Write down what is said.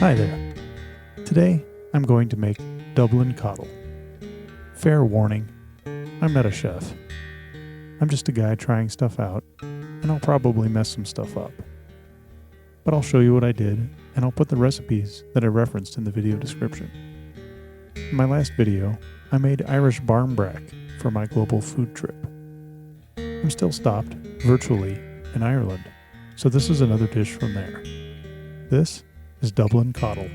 Hi there. Today I'm going to make Dublin Coddle. Fair warning, I'm not a chef. I'm just a guy trying stuff out, and I'll probably mess some stuff up. But I'll show you what I did, and I'll put the recipes that I referenced in the video description. In my last video, I made Irish barmbrack for my global food trip. I'm still stopped, virtually, in Ireland, so this is another dish from there. This is Dublin Coddle.